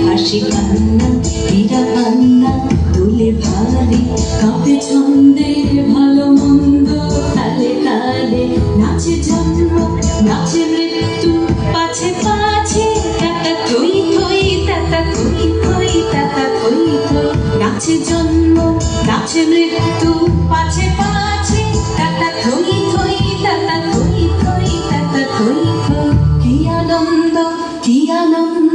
হাসি কান্না হীরা পান্না দোলে ভালে কাঁপে ছন্দে ভালো মন্দ তালে তালে নাচে জন্ম নাচে মৃত্যু পাছে পাছে তাতা থই থই তাতা থই থই তাতা থই থই নাচে জন্ম নাচে মৃত্যু পাছে পাছে তাতা থই থই তাতা থই থই তাতা থই থই কি আনন্দ কি আনন্দ